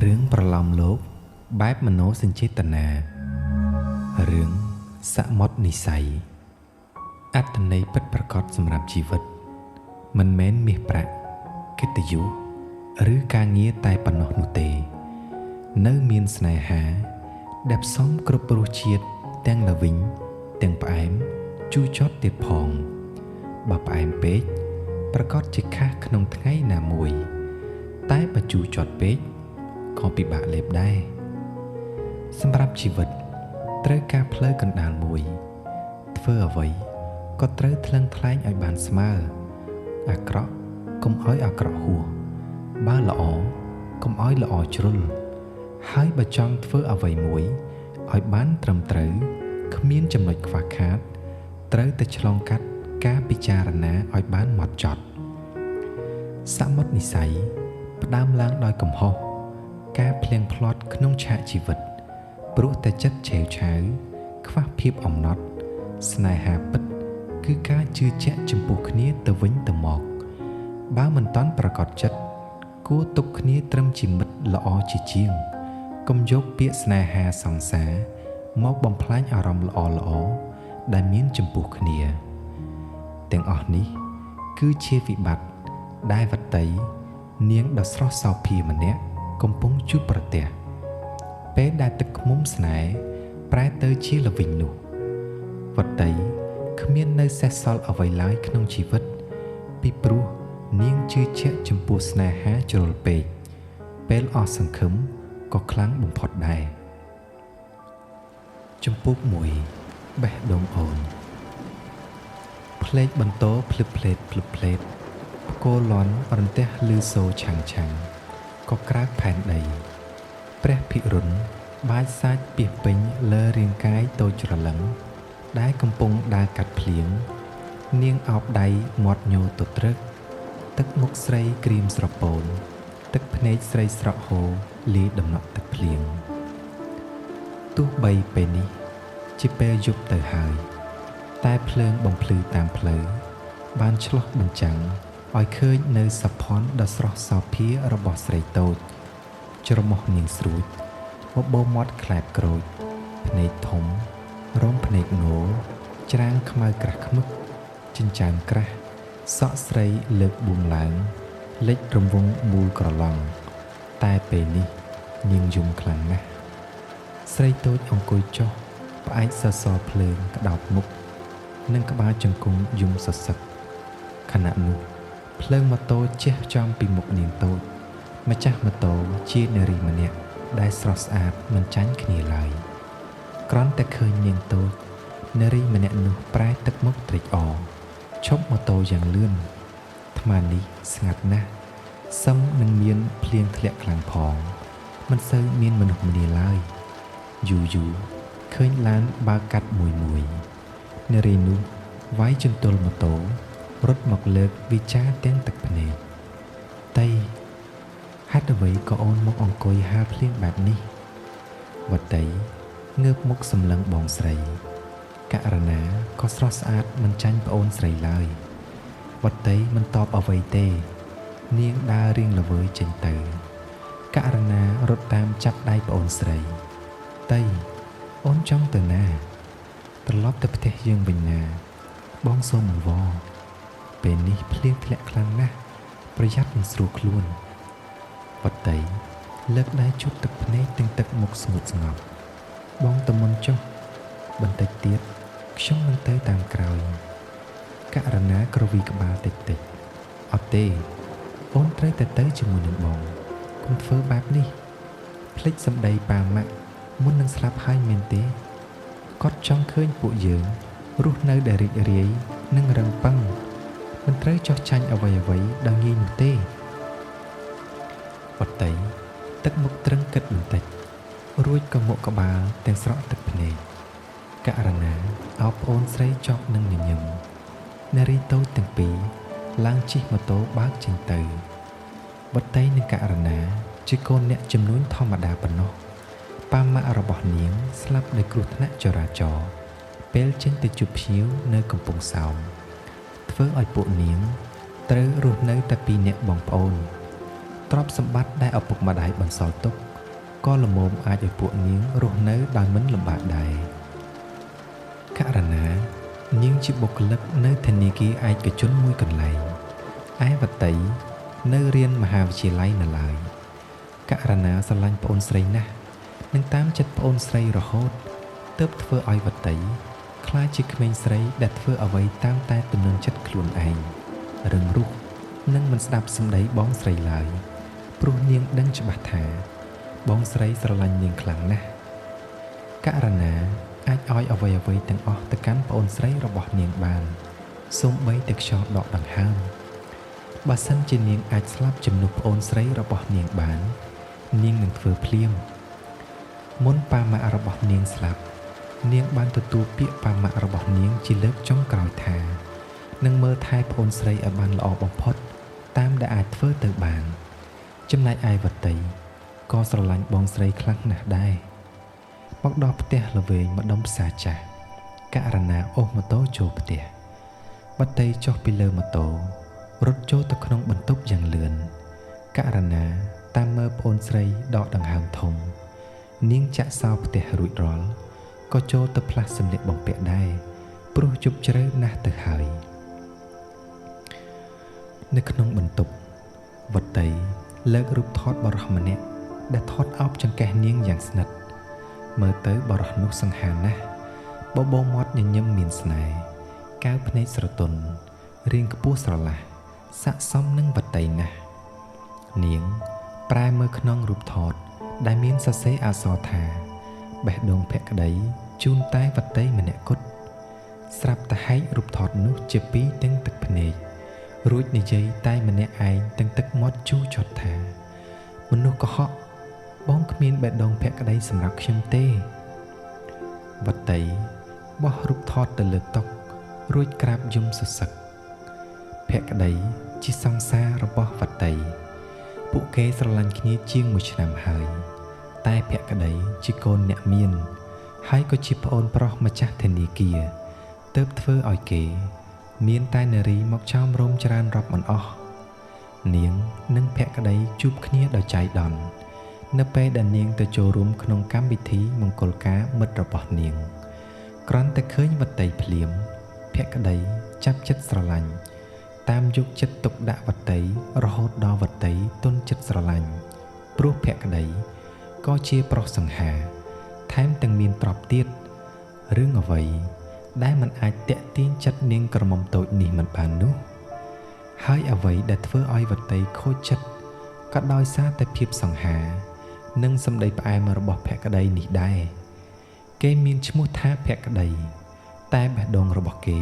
រឿងប្រឡំលោកបែបមនោសញ្ចេតនារឿងសមុទ្រនិស្ស័យអត្ថន័យពិតប្រាកដសម្រាប់ជីវិតមិនមែនមាសប្រាក់កិត្តិយសឬការងារតែប៉ុណ្ណោះនោះទេនៅមានស្នេហាដែលផ្សំគ្រប់រសជាតិទាំងល្វីងទាំងផ្អែមជូរចត់ទៀតផងបើផ្អែមពេកប្រកាសជាខាសក្នុងថ្ងៃណាមួយតែបើជូរចត់ពេកក៏ពិបាកលេបដែរសម្រាប់ជីវិតត្រូវការផ្លូវកណ្ដាលមួយធ្វើអ្វីក៏ត្រូវថ្លឹងថ្លែងឲ្យបានស្មើអាក្រក់កុំឲ្យអាក្រក់ហួសបើល្អកុំឲ្យល្អជ្រុលហើយបើចង់ធ្វើអ្វីមួយឲ្យបានត្រឹមត្រូវគ្មានចំណុចខ្វះខាតត្រូវតែឆ្លងកាត់ការពិចារណាឲ្យបានហ្មត់ចត់សមុទ្រនិស្ស័យផ្ដើមឡើងដោយកំហុសការភ្លៀងផ្្លាត់ក្នុងឆាកជីវិតព្រោះតែចិត្តឆេវឆាវខ្វះភាពអំណត់ស្នេហាពិតគឺការជឿជាក់ចំពោះគ្នាទៅវិញទៅមកបើមិនតាន់ប្រកបចិត្តគួរទុកគ្នាត្រឹមជាមិត្តល្អជាជាងកុំយកពាក្យស្នេហាសង្សារមកបំផ្លាញអារម្មណ៍ល្អដែលមានចំពោះគ្នាទាំងអស់នេះគឺជាវិបត្តិដែលវតីនាងដ៏ស្រស់សោភាម្នាក់កំពុងជួបប្រទះពេលដែលទឹកឃ្មុំស្នេហ៍ប្រែទៅជាល្វីងនោះវតីគ្មាននៅសេសសល់អ្វីឡើយក្នុងជីវិតពីព្រោះនាងជឿជាក់ចំពោះស្នេហាជ្រុលពេកពេលអស់សង្ឃឹមក៏ខ្លាំងបំផុតដែរចំពុក1បេះដូងអូនផ្លេកបន្តភ្លឹបភ្លេតផ្គរលន់រន្ទះលឺសូរឆាំងក៏ក្រើកផែនដីព្រះភិរុណបាចសាច់ពីពេញលើរាងកាយតូចច្រឡឹងដែលកំពុងដើរកាត់ភ្លៀងនាងអោបដៃមាត់ញោទត្រឹកទឹកមុខស្រីក្រៀមស្រពោនទឹកភ្នែកស្រីស្រក់ហូរលាយដំណក់ទឹកភ្លៀងទោះបីពេលនេះជាពេលយប់ទៅហើយតែភ្លើងបំភ្លឺតាមផ្លូវបានឆ្លុះបញ្ចាំងឲ្យឃើញនៅសភ័ណ្ឌដ៏ស្រស់សោភារបស់ស្រីតូចច្រមុះនាងស្រួចបបោមាត់ខ្លែបក្រូចភ្នែកធំរំភ្នែកងោច្រាងខ្មៅក្រាស់ខ្មឹកចិញ្ចើមក្រាស់សក់ស្រីលើកបួងឡើងលិចរង្វង់មូលក្រឡង់តែពេលនេះនាងយំខ្លាំងណាស់ស្រីតូចអង្គុយចុះផ្អែកសសរភ្លើងក្តោបមុខនិងក្បាលជង្គង់យំសសឹកខណៈនោះភ្លើងម៉ូតូជះចំពីមុខនាងតូចម្ចាស់ម៉ូតូជានារីម្នាក់ដែលស្រស់ស្អាតមិនចាញ់គ្នាឡើយគ្រាន់តែឃើញនាងតូចនារីម្នាក់នោះប្រែទឹកមុខត្រេកអរឈប់ម៉ូតូយ៉ាងលឿនថ្មនេះស្ងាត់ណាស់សឹមនឹងមានភ្លៀងធ្លាក់ខ្លាំងផងមិនសូវមានមនុស្សម្នាឡើយយូរឃើញឡានបើកកាត់មួយនារីនោះវាយជន្ទល់ម៉ូតូរត់មកលើកវិចារទាំងទឹកភ្នែកតៃហេតុអ្វីក៏អូនមកអង្គុយហាលភ្លៀងបែបនេះវតីងើបមុខសម្លឹងបងស្រីករណាក៏ស្រស់ស្អាតមិនចាញ់ប្អូនស្រីឡើយវតីមិនតបអ្វីទេនាងដើររៀងល្វើយចេញទៅករណារត់តាមចាប់ដៃប្អូនស្រីតៃអូនចង់ទៅណាត្រឡប់ទៅផ្ទះយើងវិញណាបងសូមអង្វរពេលនេះភ្លៀងធ្លាក់ខ្លាំងណាស់ប្រយ័ត្នមិនស្រួលខ្លួនវតីលើកដៃជប់ទឹកភ្នែកទាំងទឹកមុខស្ងួតស្ងប់បងតមុនចុះបន្តិចទៀតខ្ញុំនឹងទៅតាមក្រោយករណាក្រវីក្បាលតិចអត់ទេអូនត្រូវតែទៅជាមួយនឹងបងកុំធ្វើបែបនេះភ្លេចសម្ដីប៉ាម៉ាក់មុននឹងស្លាប់ហើយមែនទេគាត់ចង់ឃើញពួកយើងរស់នៅដែលរីករាយនិងរឹងប៉ឹងមិនត្រូវចោះចាញ់អ្វីដល់ងាយនោះទេវតីទឹកមុខត្រឹងគិតបន្តិចរួចក៏មុខក្បាលទាំងស្រក់ទឹកភ្នែកករណាអោបប្អូនស្រីចប់នឹងញញឹមនារីតូចទាំងពីរឡើងជិះម៉ូតូបើកចេញទៅវតីនិងករណាជាកូនអ្នកចំនួនធម្មតាប៉ុណ្ណោះប៉ាម៉ាក់របស់នាងស្លាប់ដោយគ្រោះថ្នាក់ចរាចរណ៍ពេលចេញទៅជួបភ្ញៀវនៅកំពង់សោមធ្វើឲ្យពួកនាងត្រូវរស់នៅតែពីរនាក់បងប្អូន ទ្រព្យសម្បត្តិដែលឪពុកម្ដាយបន្សល់ទុកក៏ល្មមអាចឲ្យពួកនាងរស់នៅដោយមិនលំបាកដែរករណីនាងជាបុគ្គលិកនៅធនាគារឯកជនមួយកន្លែងឯវតីនៅរៀនមហាវិទ្យាល័យនៅឡើយករណីស្រឡាញ់ប្អូនស្រីណាស់នឹងតាមចិត្តប្អូនស្រីរហូតទើបធ្វើឲ្យវតីខ្លាចជាក្មេងស្រីដែលធ្វើអ្វីតាមតែទំនឹងចិត្តខ្លួនឯងរឹងរូសនិងមិនស្ដាប់សម្ដីបងស្រីឡើយព្រោះនាងដឹងច្បាស់ថាបងស្រីស្រឡាញ់នាងខ្លាំងណាស់ករណីអាចឲ្យអ្វីៗទាំងអស់ទៅកាន់ប្អូនស្រីរបស់នាងបានសូម្បីតែខ្យល់ដកដង្ហើមបើសិនជានាងអាចស្លាប់ជំនួសប្អូនស្រីរបស់នាងបាននាងនឹងធ្វើភ្លាមមុនប៉ាម៉ាក់របស់នាងស្លាប់នាងបានទទួលពាក្យប៉ាម៉ាក់របស់នាងជាលើកចុងក្រោយថានឹងមើលថែប្អូនស្រីឲ្យបានល្អបំផុតតាមដែលអាចធ្វើទៅបានចំណែកឯវតីក៏ស្រឡាញ់បងស្រីខ្លាំងណាស់ដែរមកដល់ផ្ទះល្វែងម្ដុំផ្សារចាស់ករណីអូសម៉ូតូចូលផ្ទះវតីចុះពីលើម៉ូតូរត់ចូលទៅក្នុងបន្ទប់យ៉ាងលឿនករណីតាមមើលប្អូនស្រីដកដង្ហើមធំនាងចាក់សោផ្ទះរួចរាល់ក៏ចូលទៅផ្លាស់សម្លៀកបំពាក់ដែរព្រោះជប់ជ្រៅណាស់ទៅហើយនៅក្នុងបន្ទប់វតីលើករូបថតបរិសម្នាក់ដែលថតអោបចង្កេះនាងយ៉ាងស្និទ្ធមើលទៅបរិសនោះសង្ហាណាស់បបោមាត់ញញឹមមានស្នេហ៍កៅភ្នែកស្រទន់រាងខ្ពស់ស្រឡះស័ក្តិសមនឹងវតីណាស់នាងប្រែមើលក្នុងរូបថតដែលមានសរសេរអក្សរថាបេះដូងភក្តីជូនតែវតីម្នាក់គត់ស្រាប់តែហែករូបថតនោះជាពីរទាំងទឹកភ្នែករួចនិយាយតែម្នាក់ឯងទាំងទឹកមាត់ជូរចត់ថាមនុស្សកុហកបងគ្មានបេះដូងភក្តីសម្រាប់ខ្ញុំទេវតីបោះរូបថតទៅលើតុរួចក្រាបយំសសឹកភក្តីជាសង្សាររបស់វតីពួកគេស្រឡាញ់គ្នាជាង1ឆ្នាំហើយតែភក្តីជាកូនអ្នកមានហើយក៏ជាប្អូនប្រុសម្ចាស់ធនាគារទើបធ្វើឲ្យគេមានតែនារីមកចោមរោមច្រើនរាប់មិនអស់នាងនិងភក្តីជួបគ្នាដោយចៃដន្យនៅពេលដែលនាងទៅចូលរួមក្នុងកម្មវិធីមង្គលការមិត្តរបស់នាងគ្រាន់តែឃើញវតីភ្លាមភក្តីចាប់ចិត្តស្រឡាញ់តាមយកចិត្តទុកដាក់វតីរហូតដល់វតីទន់ចិត្តស្រឡាញ់ព្រោះភក្តីក៏ជាប្រុសសង្ហាថែមទាំងមានទ្រព្យទៀតរឿងអ្វីដែលมันអាចតាក់ទាញចិត្តនាងក្រមុំតូចនេះមិនបាននោះហើយអ្វីដែលធ្វើឲ្យវតីខូចចិត្តក៏ដោយសារតែភាពសង្ហានិងសម្ដីផ្អែមរបស់ភក្តីនេះដែរគេមានឈ្មោះថាភក្តីតែបេះដូងរបស់គេ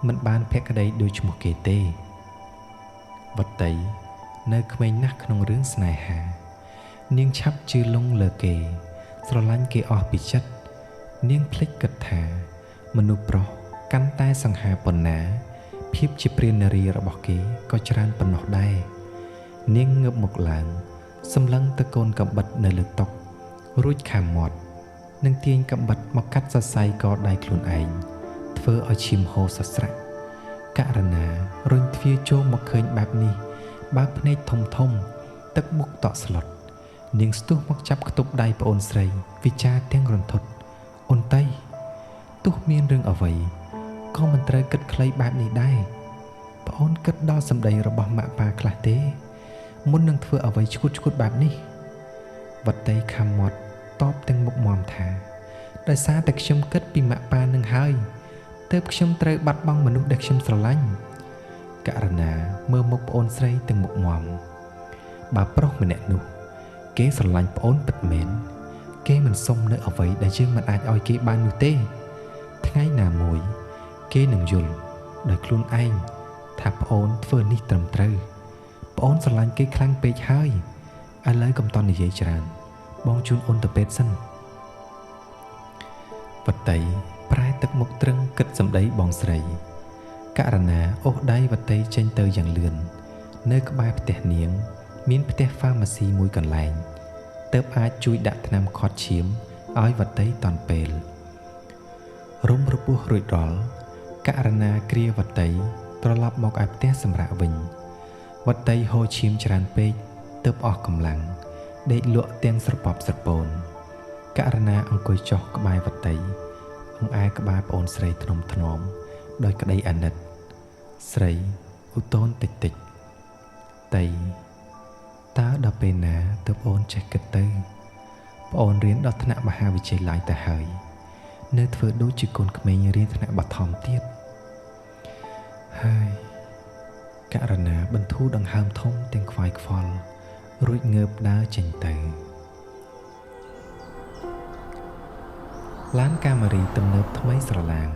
មិនបានភក្តីដូចឈ្មោះគេទេវតីនៅក្មេងណាស់ក្នុងរឿងស្នេហានាងឆាប់ជឿលង់លើគេស្រឡាញ់គេអស់ពីចិត្តនាងភ្លេចគិតថាមនុស្សប្រុសកាន់តែសង្ហាប៉ុណ្ណាភាពជាព្រានារីរបស់គេក៏ច្រើនប៉ុណ្ណោះដែរនាងងើបមុខឡើងសម្លឹងទៅកូនកំបិតនៅលើតុរួចខាំមាត់និងទាញកំបិតមកកាត់សរសៃកដៃខ្លួនឯងធ្វើឲ្យឈាមហូរសស្រាក់ករណីរុញទ្វារចូលមកឃើញបែបនេះបើកភ្នែកធំធំទឹកមុខតក់ស្លុតនាងស្ទុះមកចាប់ខ្ទប់ដៃប្អូនស្រីវិចារទាំងរន្ធត់អូនតីទោះមានរឿងអ្វីក៏មិនត្រូវគិតខ្លីបែបនេះដែរប្អូនគិតដល់សម្ដីរបស់ម៉ាក់ប៉ាខ្លះទេមុននឹងធ្វើអ្វីឈួតបែបនេះវតីខំមាត់តបទាំងមុខមាំថាដោយសារតែខ្ញុំគិតពីម៉ាក់ប៉ានឹងហើយទើបខ្ញុំត្រូវបាត់បង់មនុស្សដែលខ្ញុំស្រឡាញ់ករណីមើលមុខប្អូនស្រីទាំងមុខមាំបើប្រុសម្នាក់នោះគេស្រឡាញ់ប្អូនពិតមែនគេមិនសុំនៅអ្វីដែលយើងមិនអាចឲ្យគេបាននោះទេថ្ងៃណាមួយគេនឹងយល់ដោយខ្លួនឯងថាប្អូនធ្វើនេះត្រឹមត្រូវប្អូនស្រឡាញ់គេខ្លាំងពេកហើយឥឡូវកុំតន់និយាយច្រើនបងជូនអូនទៅពេទ្យសិនវតីប្រែទឹកមុខត្រឹងគិតសម្ដីបងស្រីករណីអូសដៃវតីចេញទៅយ៉ាងលឿននៅក្បែរផ្ទះនាងមានផ្ទះហ្វាម៉ាស៊ីមួយកន្លែងទើបអាចជួយដាក់ថ្នាំខាត់ឈាមឲ្យវតីតាន់ពេលរុំរពោះរួចរាល់ករណីគ្រាវតីត្រឡប់មកឯផ្ទះសម្រាប់វិញវតីហូរឈាមច្រើនពេកទ ទើបអស់កម្លាំងដេកលក់ទាំងស្រពប់ស្រពូនករណាអង្គុយចុះក្បែរវតីអង្អែក្បាលប្អូនស្រីធ្នមធ្នមដោយក្តីអាណិតស្រីឧតូនតិចតិចតៃតើដល់ពេលណាទើបអូនចេះគិតទៅប្អូនរៀនដល់ថ្នាក់មហាវិទ្យាល័យទៅហើយនៅធ្វើដូចជាកូនក្មេងរៀនថ្នាក់បឋមទៀតហើយករណាបន្ធូរដង្ហើមធំទាំងខ្វាយខ្វល់រួចងើបដើរចេញទៅឡានកាមេរីទំនើបថ្មីស្រឡាង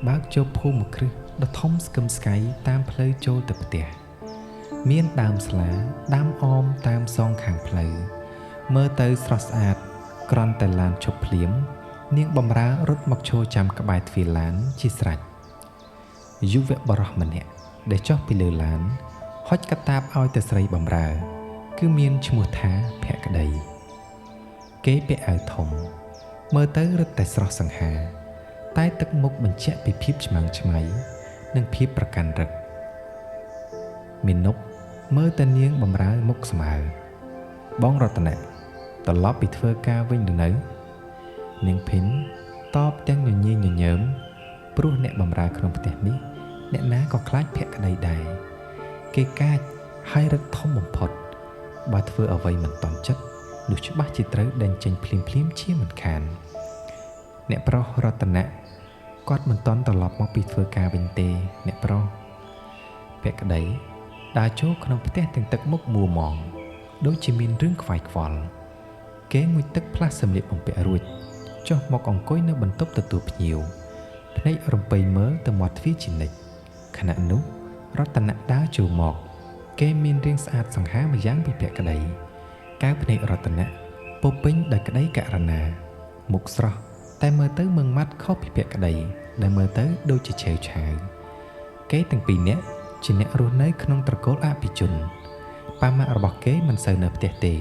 បើកចូលភូមិគ្រឹះដ៏ធំស្កឹមស្កៃតាមផ្លូវចូលទៅផ្ទះមានដើមស្លាដាំអមតាមសងខាងផ្លូវមើលទៅស្រស់ស្អាតក្រន់តែឡានឈប់ភ្លាមនាងបំរើរត់មកឈរចាំក្បែរទ្វារឡានជាស្រេចយុវបុរសម្នាក់ដែលចុះពីលើឡានហុចកាតាបឲ្យទៅស្រីបំរើគឺមានឈ្មោះថាភក្តីគេពាក់អាវធំមើលទៅរឹតតែស្រស់សង្ហាតែទឹកមុខបញ្ជាក់ពីភាពឆ្មាំងឆ្មៃនិងភាពប្រកាន់រឹកមាណពមើលទៅនាងបំរើមុខស្មើបងរតនៈត្រឡប់ពីធ្វើការវិញទៅនៅនាងភិនតបទាំងញញែងញញើមព្រោះអ្នកបំរើក្នុងផ្ទះនេះអ្នកណាក៏ខ្លាចភក្តីដែរគេកាចហើយរឹកធំបំផុតបើធ្វើអ្វីមិនតន់ចិត្តនោះច្បាស់ជាត្រូវដេញចេញភ្លាមជាមិនខានអ្នកប្រុសរតនៈគាត់មិនតន់ត្រឡប់មកពីធ្វើការវិញទេអ្នកប្រុសភក្តីដើរចូលក្នុងផ្ទះទាំងទឹកមុខមួម៉ងដូចជាមានរឿងខ្វាយខ្វល់គេងូតទឹកផ្លាស់សម្លៀកបំពាក់រួចចុះមកអង្គុយនៅបន្ទប់ទទួលភ្ញៀវភ្នែករំពៃមើលទៅមាត់ទ្វារជានិច្ចខណៈនោះរតនៈដើរចូលមកគេមានរាងស្អាតសង្ហាម្យ៉ាងពីភក្តីកៅភ្នែករតនៈពោពេញដោយក្តីករណាមុខស្រស់តែមើលទៅមឹងម៉ាត់ខុសពីភក្តីដែលមើលទៅដូចជាឆេវឆាវគេទាំងពីរនាក់ជាអ្នករស់នៅក្នុងត្រកូលអភិជនប៉ាម៉ាក់របស់គេមិនសូវនៅផ្ទះទេ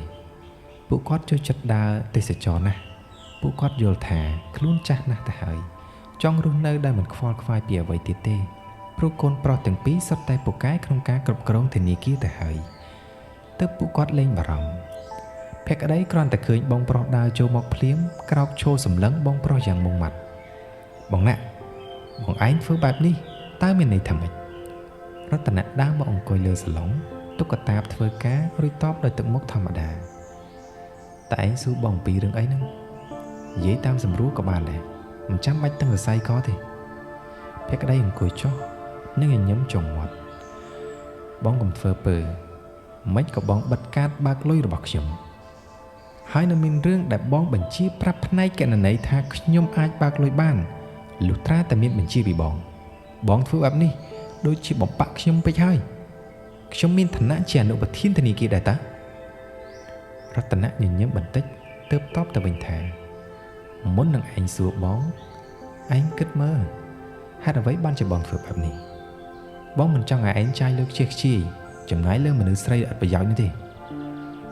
ពួកគាត់ចូលចិត្តដើរទេសចរណាស់ពួកគាត់យល់ថាខ្លួនចាស់ណាស់ទៅហើយចង់រស់នៅដោយមិនខ្វល់ខ្វាយពីអ្វីទៀតទេព្រោះកូនប្រុសទាំងពីរសុទ្ធតែពូកែក្នុងការគ្រប់គ្រងធនាគារទៅហើយទើបពួកគាត់លែងបារម្ភភក្តីគ្រាន់តែឃើញបងប្រុសដើរចូលមកភ្លាមក្រោកឈរសម្លឹងបងប្រុសយ៉ាងមុងម៉ាត់បងណាក់បងឯងធ្វើបែបនេះតើមានន័យថាម៉េចរតនៈដើរមកអង្គុយលើសាឡុងទុកកតាបធ្វើការរួចតបដោយទឹកមុខធម្មតាតែឯងសួរបងពីរឿងអីហ្នឹងនិយាយតាមសម្រួលក៏បានដែរមិនចាំបាច់ទាំងសរសៃក៏ទេភក្តីអង្គុយចុះនិងញញឹមចុងមាត់បងកុំធ្វើពើមិនក៏បងបិទកាតបើកលុយរបស់ខ្ញុំហើយនៅមានរឿងដែលបងបញ្ជាប្រាប់ផ្នែកកណន័យថាខ្ញុំអាចបើកលុយបានលុះត្រាតែមានបញ្ជាពីបងធ្វើបែបនេះដូចជាបំបាក់ខ្ញុំពេកហើយខ្ញុំមានឋានៈជាអនុប្រធានធនាគារដែរតារតនៈញញឹមបន្តិចទើបតបទៅវិញថាមុននឹងឯងសួរបងឯងគិតមើលហេតុអ្វីបានជាបងធ្វើបែបនេះបងមិនចង់ឲ្យឯងចាយលើខ្ជិះខ្ជាយចំណាយលើមនុស្សស្រីអត់ប្រយោជន៍នេះទេ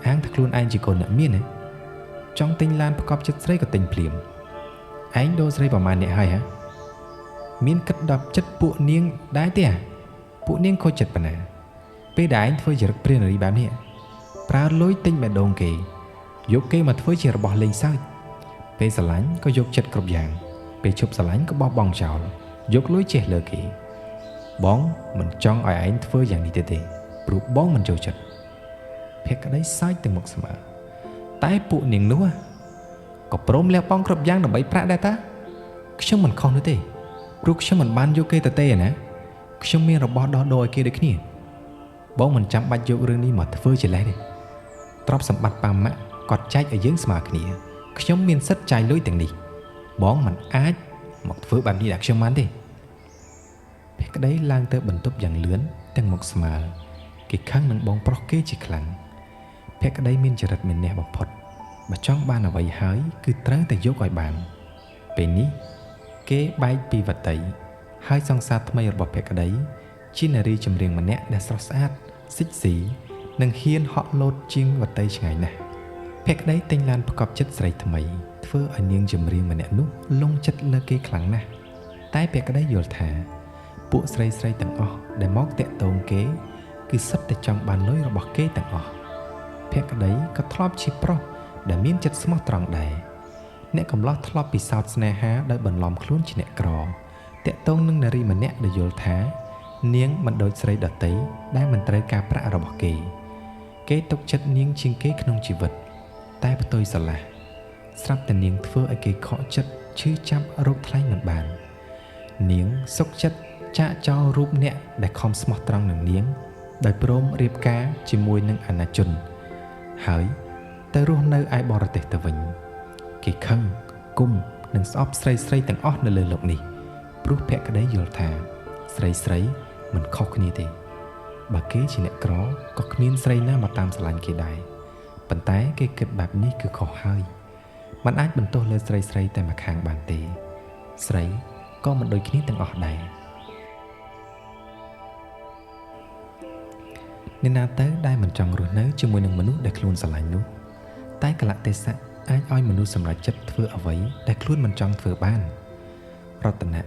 អាងថាខ្លួនឯងជាកូនអ្នកមានណាចង់ទិញឡានប្រកបចិត្តស្រីក៏ទិញភ្លាមឯងដូរស្រីប្រហែលអ្នកហើយហ៎មានគិតដល់ចិត្តពួកនាងដែរទេពួកនាងខូចចិត្តប៉ុណ្ណាពេលដែលឯងធ្វើជារឹកព្រាននារីបែបនេះប្រើលុយទិញបេះដូងគេយកគេមកធ្វើជារបស់លេងសើចពេលស្រឡាញ់ក៏យកចិត្តគ្រប់យ៉ាងពេលឈប់ស្រឡាញ់ក៏បោះបង់ចោលយកលុយចេះលើគេបងមិនចង់ឲ្យឯងធ្វើយ៉ាងនេះទេព្រោះបងមិនចូលចិត្តភក្តីសើចទៅមុខស្មើតែពួកនាងនោះក៏ព្រមលះបង់គ្រប់យ៉ាងដើម្បីប្រាក់ដែរតាខ្ញុំមិនខុសនោះទេព្រោះខ្ញុំមិនបានយកគេទៅទេណាខ្ញុំមានរបស់ដោះដូរឲ្យគេដូចគ្នាបងមិនចាំបាច់យករឿងនេះមកធ្វើជាលេសទេទ្រព្យសម្បត្តិប៉ាម៉ាក់គាត់ចែកឲ្យយើងស្មើគ្នាខ្ញុំមានសិទ្ធិចាយលុយទាំងនេះបងមិនអាចមកធ្វើបែបនេះដាក់ខ្ញុំបានទេភក្តីឡើងទៅបន្ទប់យ៉ាងលឿនទាំងមុខស្មើគេខឹងនឹងបងប្រុសគេជាខ្លាំងភក្តីមានចរិតមានះបំផុតបើចង់បានអ្វីហើយគឺត្រូវតែយកឲ្យបានពេលនេះគេបែកពីវតីហើយសង្សារថ្មីរបស់ភក្តីជានារីចម្រៀងម្នាក់ដែលស្រស់ស្អាតសិចស៊ីនិងហ៊ានហក់លោតជាងវតីឆ្ងាយណាស់ភក្តីទិញឡានប្រកបចិត្តស្រីថ្មីធ្វើឲ្យនាងចម្រៀងម្នាក់នោះលងចិត្តលើគេខ្លាំងណាស់តែភក្តីយល់ថាពួកស្រីទាំងអស់ដែលមកតាក់ទងគេគឺសុទ្ធតែចង់បានលុយរបស់គេទាំងអស់ ភក្តីក៏ធ្លាប់ជាប្រុសដែលមានចិត្តស្មោះត្រង់ដែរអ្នកកំឡោះធ្លាប់ពិសោធន៍ស្នេហាដោយបន្លំខ្លួនជាអ្នកក្រតាក់ទងនឹងនារីម្នាក់ដែលយល់ថានាងមិនដូចស្រីដទៃដែលមិនត្រូវការប្រាក់របស់គេទុកចិត្តនាងជាងគេក្នុងជីវិតតែផ្ទុយស្រឡះស្រាប់តែនាងធ្វើឲ្យគេខកចិត្តឈឺចាប់រោគថ្លៃមិនបាននាងសុកចិត្តចាកចោលរូបអ្នកដែលខំស្មោះត្រង់នឹងនាងដោយព្រមរៀបការជាមួយនឹងអាណាជនហើយទៅរស់នៅឯបរទេសទៅវិញគេខឹងគុំនិងស្អប់ស្រីទាំងអស់នៅលើលោកនេះព្រោះភក្តីយល់ថាស្រីមិនខុសគ្នាទេបើគេជាអ្នកក្រក៏គ្មានស្រីណាមកតាមស្រឡាញ់គេដែរប៉ុន្តែគេគិតបែបនេះគឺខុសហើយมันអាចបន្ទោសលើស្រីតែម្ខាងបានទេស្រីក៏មិនដូចគ្នាទាំងអស់ដែរអ្នកណាទៅដែលមិនចង់រស់នៅជាមួយនឹងមនុស្សដែលខ្លួនស្រឡាញ់នោះតែកលៈទេសៈអាចឲ្យមនុស្សសម្រេចចិត្តធ្វើអ្វីដែលខ្លួនមិនចង់ធ្វើបានរតនៈ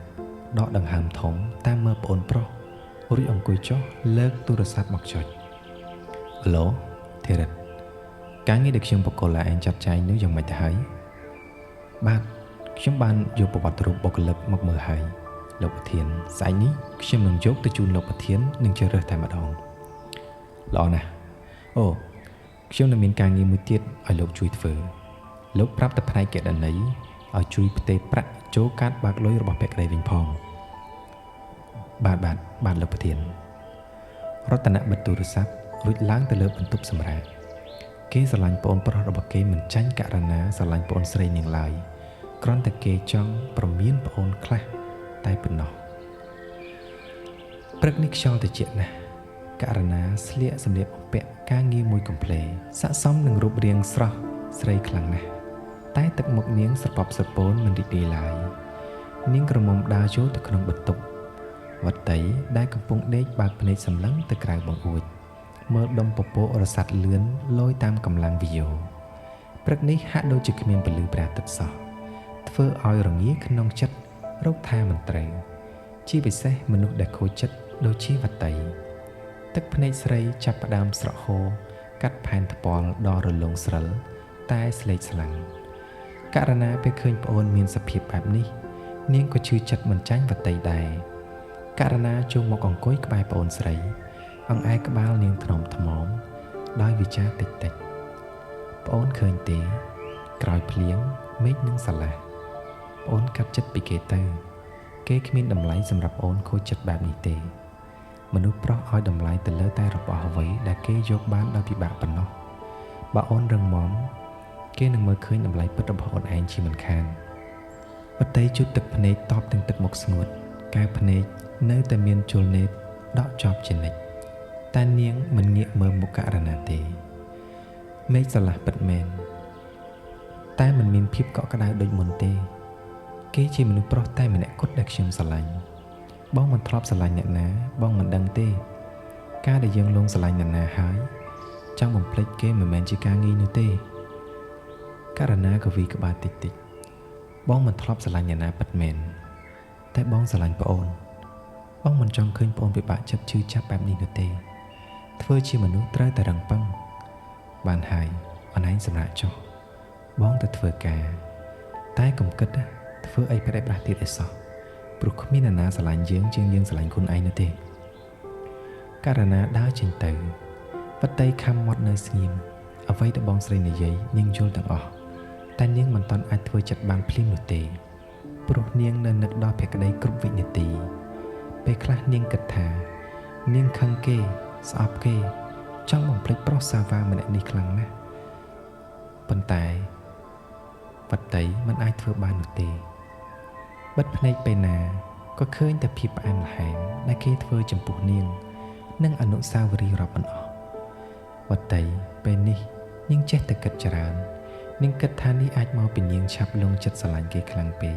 ដកដង្ហើមធំតាមមើលប្អូនប្រុសរួចអង្គុយចុះលើកទូរស័ព្ទមកចុចអឡូធីរិតការងារដែលខ្ញុំបកគលឯងចាត់ចែងនោះយ៉ាងម៉េចទៅហើយបាទខ្ញុំបានយកប្រវត្តិរូបបុគ្គលិកមកមើលហើយលោកប្រធានស្អែកនេះខ្ញុំនឹងយកទៅជូនលោកប្រធាននិងជ្រើសរើសតែម្ដងល្អណាស់អូខ្ញុំនឹងមានការងារមួយទៀតឲ្យលោកជួយធ្វើលោកប្រាប់ទៅផ្នែកកេដណីឲ្យជួយផ្ទេរប្រាក់ចូលកាតបើកលុយរបស់ភក្តីវិញផងបាទលោកប្រធានរតនៈបិទទូរស័ព្ទរួចឡើងទៅលើបន្ទប់សម្រាប់គេស្រឡាញ់ប្អូនប្រុសរបស់គេមិនចាញ់ករណាស្រឡាញ់ប្អូនស្រីនាងឡើយគ្រាន់តែគេចង់ប្រមានប្អូនខ្លះតែប៉ុណ្ណោះព្រឹកនេះខ្យល់ត្រជាក់ណាស់ករណាស្លៀកសម្លៀកបំពាក់ការងារមួយកំ pl ស័ក្តិសមនឹងរូបរាងស្រស់ស្រីខ្លាំងណាស់តែទឹកមុខនាងស្រពប់ស្រពោនមិនរីករាយឡើយនាងក្រមុំដើរចូលទៅក្នុងបន្ទប់វតីដែលកំពុងដេកបើកភ្នែកសម្លឹងទៅក្រៅបង្អួចមើលដុំពពករសាត់លឿនលយតាមកម្លាំងវីយ៉ូព្រឹកនេះហាក់ដូចជាគ្មានពលឺព្រះអាទិត្យសោះធ្វើឲ្យរងាក្នុងចិត្តរោគថាមិនត្រូវជាពិសេសមនុស្សដែលខូចចិត្តដូចជាវតីទឹកភ្នែកស្រីចាប់ផ្ដើមស្រក់ហូរកាត់ផែនថ្ពាល់ដល់រលងស្រិលតែស្លេកស្លាំងករណាពេលឃើញប្អូនមានសភាពបែបនេះនាងក៏ឈឺចិត្តមិនចាញ់វតីដែរករណាជួងមកអង្គុយក្បែរប្អូនស្រីអង្អែក្បាលនាងថ្នមថ្មមដោយវិចារតិចប្អូនឃើញទេក្រោយភ្លៀងមេឃនឹងស្រឡះប្អូនកាត់ចិត្តពីគេទៅគេគ្មានតម្លៃសម្រាប់ប្អូនខូចចិត្តបែបនេះទេមនុស្សប្រុសឲ្យតម្លៃទៅលើតែរបស់អ្វីដែលគេយកបានដោយពិបាកប៉ុណ្ណោះបើអូនរឹងមាំគេនឹងមើលឃើញតម្លៃពិតរបស់អូនឯងជាមិនខានវតីជូតទឹកភ្នែកតបទាំងទឹកមុខស្ងួតកែវភ្នែកនៅតែមានជលនេតដកជាប់ជានិច្ចតែនាងមិនងាកមើលមុខករណាទេមេឃស្រឡះពិតមែនតែមិនមានភាពកក់ក្ដៅដូចមុនទេគេជាមនុស្សប្រុសតែម្នាក់គត់ដែលខ្ញុំស្រឡាញ់បងមិនធ្លាប់ស្រឡាញ់អ្នកណាបងមិនដឹងទេការដែលយើងលងស្រឡាញ់អ្នកណាហើយចង់បំភ្លេចគេមិនមែនជាការងាយនោះទេករណាក៏វីក្បាលតិចបងមិនធ្លាប់ស្រឡាញ់អ្នកណាពិតមែនតែបងស្រឡាញ់ប្អូនបងមិនចង់ឃើញប្អូនពិបាកចិត្តឈឺចាប់បែបនេះនោះទេធ្វើជាមនុស្សត្រូវតែរឹងប៉ឹងបានហើយអូនឯងសម្រាប់ចុះបងទៅធ្វើការតែកុំគិតធ្វើអីប្រេះប្រាស់ទៀតឯសោះព្រោះគ្មានអ្នកណាស្រឡាញ់យើងជាងយើងស្រឡាញ់ខ្លួនឯងនោះទេករណាដើរចេញទៅវតីខំមាត់នៅស្ងៀមអ្វីដែលបងស្រីនិយាយនាងយល់ទាំងអស់តែនាងមិនទាន់អាចធ្វើចិត្តបានភ្លាមនោះទេព្រោះនាងនៅនឹកដល់ភក្តីគ្រប់វិនាទីពេលខ្លះនាងគិតថានាងខឹងគេស្អប់គេចង់បំភ្លេចប្រុសសាវ៉ាម្នាក់នេះខ្លាំងណាស់ប៉ុន្តែវតីមិនអាចធ្វើបាននោះទេបិទភ្នែកពេលណាក៏ឃើញតែភាពផ្អែមល្ហែមដែលគេធ្វើចំពោះនាងនិងអនុស្សាវរីយ៍រាប់មិនអស់វតីពេលនេះនាងចេះតែគិតច្រើននាងគិតថានេះអាចមកពីនាងឆាប់លងចិត្តស្រឡាញ់គេខ្លាំងពេក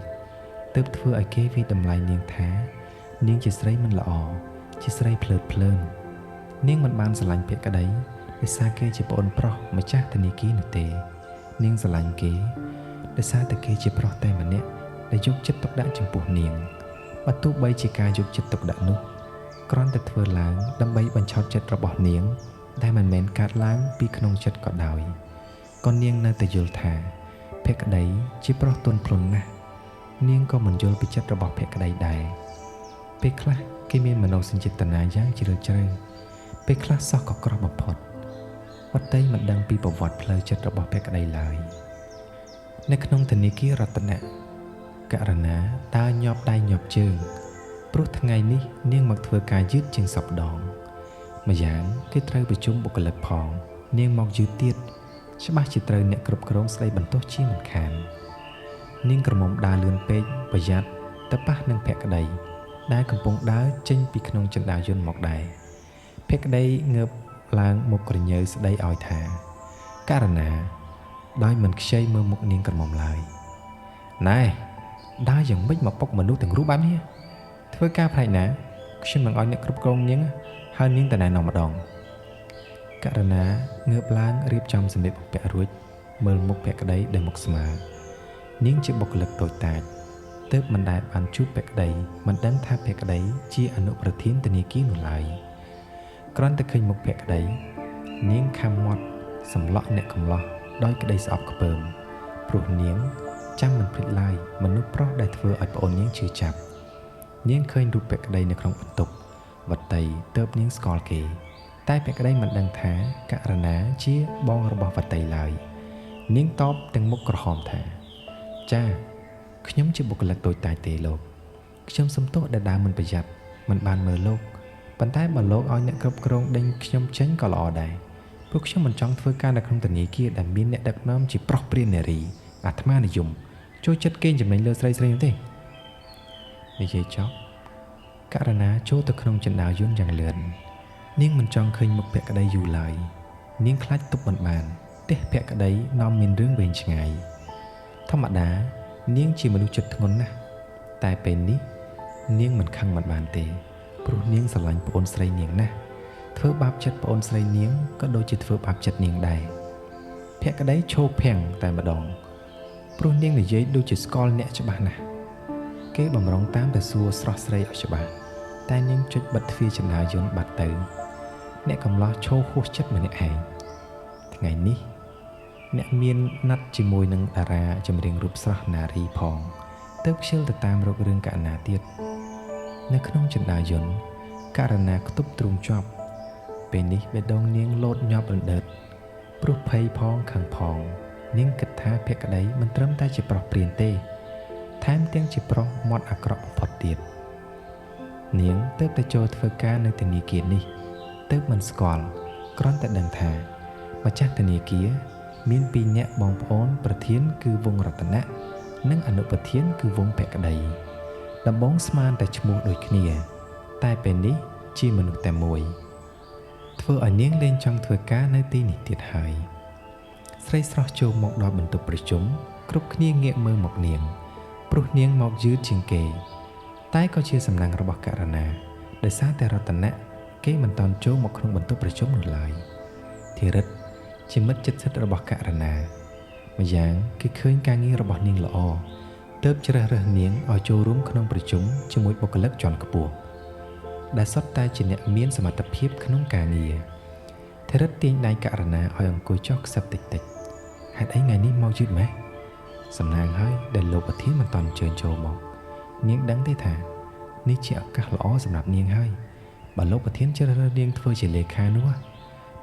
ទើបធ្វើឲ្យគេវាតម្លៃនាងថានាងជាស្រីមិនល្អជាស្រីភ្លើតភ្លើននាងមិនបានស្រឡាញ់ភក្តីដោយសារគេជាប្អូនប្រុសម្ចាស់ធនាគារនោះទេនាងស្រឡាញ់គេដោយសារតែគេជាប្រុសតែម្នាក់ដែលយកចិត្តទុកដាក់ចំពោះនាងបើទោះបីជាការយកចិត្តទុកដាក់នោះគ្រាន់តែធ្វើឡើងដើម្បីបញ្ឆោតចិត្តរបស់នាង ដែលមិនមែនកើតឡើងពីក្នុងចិត្តក៏ដោយក៏នាងនៅតែយល់ថាភក្តីជាប្រុសទន់ភ្លន់ណាស់នាងក៏មិនយល់ពីចិត្តរបស់ភក្តីដែរពេលខ្លះគេមានមនោសញ្ចេតនាយ៉ាងជ្រាលជ្រៅពេលខ្លះសោះក៏ក្រក់បំផុតវតីមិនដឹងពីប្រវត្តិផ្លូវចិត្តរបស់ភក្តីឡើយនៅក្នុងធនាគាររតនៈករណាដើរញាប់ដៃញាប់ជើងព្រោះថ្ងៃនេះនាងមកធ្វើការយឺតជាងសប្ដងម្យ៉ាងគេត្រូវប្រជុំបុគ្គលិកផងនាងមកយឺតទៀតច្បាស់ជាត្រូវអ្នកគ្រប់គ្រងស្ដីបន្ទោសជាមិនខាននាងក្រមុំដើរលឿនពេកប្រយ័ត្នទៅប៉ះនឹងភក្តីដែលកំពុងដើរចេញពីក្នុងចន្ទាយន្តមកដែរភក្តីងើបឡើងមុខក្រញើស្ដីឲ្យថាករណាដោយមិនខ្ចីមើលមុខនាងក្រមុំឡើយណែដើរយ៉ាងម៉េចមកពុកមនុស្សទាំងរូបបែបនេះធ្វើការផ្នែកណាខ្ញុំនឹងឲ្យអ្នកគ្រប់គ្រងនាងហើយនាងទៅណែនាំម្ដងករណាងើបឡើងរៀបចំសម្លៀកបំពាក់រួចមើលមុខភក្តីដែលមុខស្មើនាងជាបុគ្គលិកតូចតាចទើបមិនដែលបានជួបភក្តីមិនដឹងថាភក្តីជាអនុប្រធានធនាគារនោះឡើយគ្រាន់តែឃើញមុខភក្តីនាងខំមាត់សម្លក់អ្នកកំឡោះដោយក្តីស្អប់ខ្ពើមព្រោះនាងចាំមិនភ្លេចឡើយមនុស្សប្រុសដែលធ្វើឲ្យប្អូននាងឈឺចាប់នាងឃើញរូបភក្តីនៅក្នុងបន្ទប់វតីទើបនាងស្គាល់គេតែភក្តីមិនដឹងថាករណាជាបងរបស់វតីឡើយនាងតបទាំងមុខក្រហមថាចាខ្ញុំជាបុគ្គលិកតូចតាចទេលោកខ្ញុំសុំទោសដែលដើរមិនប្រយ័ត្នមិនបានមើលលោកប៉ុន្តែបើលោកឲ្យអ្នកគ្រប់គ្រងដេញខ្ញុំចេញក៏ល្អដែរព្រោះខ្ញុំមិនចង់ធ្វើការនៅក្នុងធនាគារដែលមានអ្នកដឹកនាំជាប្រុសព្រាននារីអាត្មានិយមចូលចិត្តគេចំណេញលើស្រីនោះទេនិយាយចប់ករណាចូលទៅក្នុងចន្ទាយន្តយ៉ាងលឿននាងមិនចង់ឃើញមុខភក្តីយូរឡើយនាងខ្លាចទប់មិនបានទេភក្តីនាំមានរឿងវែងឆ្ងាយធម្មតានាងជាមនុស្សចិត្តធ្ងន់ណាស់តែពេលនេះនាងមិនខឹងមិនបានទេព្រោះនាងស្រឡាញ់ប្អូនស្រីនាងណាស់ធ្វើបាបចិត្តប្អូនស្រីនាងក៏ដូចជាធ្វើបាបចិត្តនាងដែរភក្តីឈោភាំងតែម្ដងព្រោះនាងនិយាយដូចជាស្គាល់អ្នកច្បាស់ណាស់គេបំរុងតាមតែសួរស្រស់ស្រីឲ្យច្បាស់តែនាងចុចបិទទ្វារចន្ទាយន្តបាត់ទៅអ្នកកំឡោះឈោហួសចិត្តម្នាក់ឯងថ្ងៃនេះអ្នកមានណាត់ជាមួយនឹងតារាចម្រៀងរូបស្រស់នារីផងទៅខ្ជិលទៅតាមរករឿងករណាទៀតនៅក្នុងចន្ទាយន្តករណាខ្ទប់ទ្រូងជាប់ពេលនេះបេះដូងនាងលោតញាប់រណ្ដិតព្រោះភ័យផងខឹងផងនាងគិតថាភក្តីមិនត្រឹមតែជាប្រុសព្រានទេថែមទាំងជាប្រុសមាត់អាក្រក់បំផុតទៀតនាងទើបតែចូលធ្វើការនៅធនាគារនេះទើបមិនស្គាល់គ្រាន់តែដឹងថាម្ចាស់ធនាគារមាន2នាក់បងប្អូនប្រធានគឺវងរតនៈនិងអនុប្រធានគឺវងភក្តីដំបងស្មានតែឈ្មោះដូចគ្នាតែពេលនេះជាមនុស្សតែមួយធ្វើឲ្យនាងលែងចង់ធ្វើការនៅទីនេះទៀតហើយស្រីស្រស់ចូលមកដល់បន្ទប់ប្រជុំគ្រប់គ្នាងាកមើលមកនាងព្រោះនាងមកយឺតជាងគេតែក៏ជាសំណាងរបស់ករណាដោយសារតែរតនៈគេមិនតាន់ចូលមកក្នុងបន្ទប់ប្រជុំនោះឡើយធីរិតជាមិត្តជិតស្និទ្ធរបស់ករណាម្យ៉ាងគេឃើញការងាររបស់នាងល្អទើបជ្រើសរើសនាងឲ្យចូលរួមក្នុងប្រជុំជាមួយបុគ្គលិកជាន់ខ្ពស់ដែលសុទ្ធតែជាអ្នកមានសមត្ថភាពក្នុងការងារធីរិតទាញដៃករណាឲ្យអង្គុយចុះខ្សឹបតិចតិចហេតុអីថ្ងៃនេះមកយឺតម៉េះសំណាងហើយដែលលោកប្រធានមិនតាន់អញ្ជើញចូលមកនាងដឹងទេថានេះជាឱកាសល្អសម្រាប់នាងហើយបើលោកប្រធានជ្រើសរើសនាងធ្វើជាលេខានោះ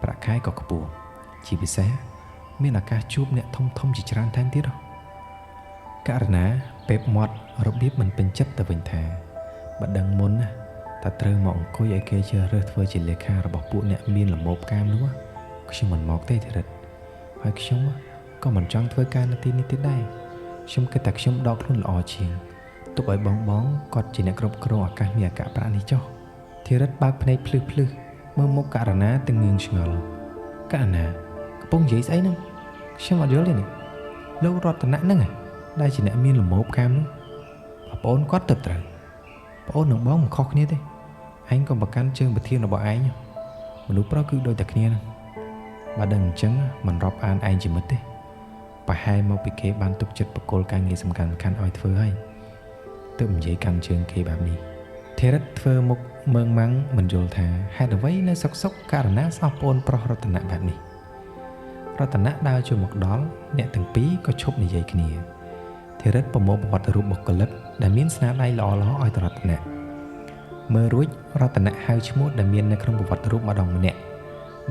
ប្រាក់ខែក៏ខ្ពស់ជាពិសេសមានឱកាសជួបអ្នកធំជាច្រើនថែមទៀតករណាពេបមាត់របៀបមិនពេញចិត្តទៅវិញថាបើដឹងមុនណាតែត្រូវមកអង្គុយឲ្យគេជ្រើសរើសធ្វើជាលេខារបស់ពួកអ្នកមានលំមកាមនោះខ្ញុំមិនមកទេធីរិតហើយខ្ញុំក៏មិនចង់ធ្វើការនៅទីនេះទៀតដែរខ្ញុំគិតថាខ្ញុំដកខ្លួនល្អជាងទុកឲ្យបងគាត់ជាអ្នកគ្រប់គ្រងឱកាសមានអគ្គប្រាក់នេះចុះធីរិតបើកភ្នែកភ្លឹះមើលមុខករណាទាំងងឿងឆ្ងល់ករណាកំពុងនិយាយស្អីហ្នឹងខ្ញុំអត់យល់ទេនេះលោករតនៈហ្នឹងដែលជាអ្នកមានលំមកាមនោះបងប្អូនគាត់ទៅត្រូវបងអូននឹងបងមិនខុសគ្នាទេឯងក៏ប្រកាន់ជើងប្រធានរបស់ឯងមនុស្សប្រុសគឺដូចតែគ្នាហ្នឹងបើដឹងអញ្ចឹងមិនរាប់អានឯងជាមិត្តទេប្រហែលមកពីគេបានទុកចិត្តបកគលការងារសំខាន់ៗឲ្យធ្វើហើយទើបនិយាយកាន់ជើងគេបែបនេះធីរិតធ្វើមុខ មើងម៉ាំងមិនយល់ថាហេតុអ្វីនៅសុកករណាសោះប្អូនប្រុសរតនៈបែបនេះរតនៈដើរចូលមកដល់អ្នកទាំងពីរក៏ឈប់និយាយគ្នាធិរិតប្រមូលប្រវត្តិរូបបុគ្គលិកដែលមានស្នាដៃល្អៗឲ្យទៅរតនៈមើលរួចរតនៈហៅឈ្មោះដែលមាននៅក្នុងប្រវត្តិរូបម្ដងម្នាក់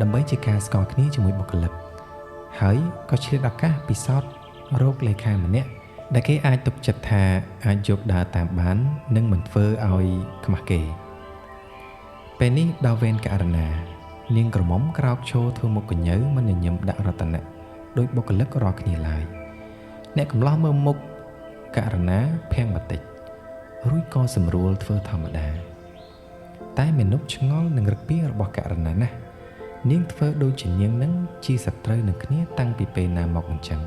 ដើម្បីជាការស្គាល់គ្នាជាមួយបុគ្គលិកហើយក៏ឆ្លៀតឱកាសពិសោធន៍រោគលេខាម្នាក់ដែលគេអាចទុកចិត្តថាអាចយកដើរតាមបាននិងមិនធ្វើឲ្យខ្មាស់គេពេលនេះដល់វេនករណានាងក្រមុំក្រោកឈរធ្វើមុខកញ្ញើមិនញញឹមដាក់រតនៈដោយបុគ្គលិករាល់គ្នាឡើយអ្នកកំឡោះមើលមុខករណាភាំងបន្តិចរួចក៏សម្រួលធ្វើធម្មតាតែមាណពឆ្ងល់នឹងរឹកពីរបស់ករណាណាស់នាងធ្វើដូចជានាងនឹងជាសត្រូវនឹងគ្នាតាំងពីពេលណាមកអញ្ចឹង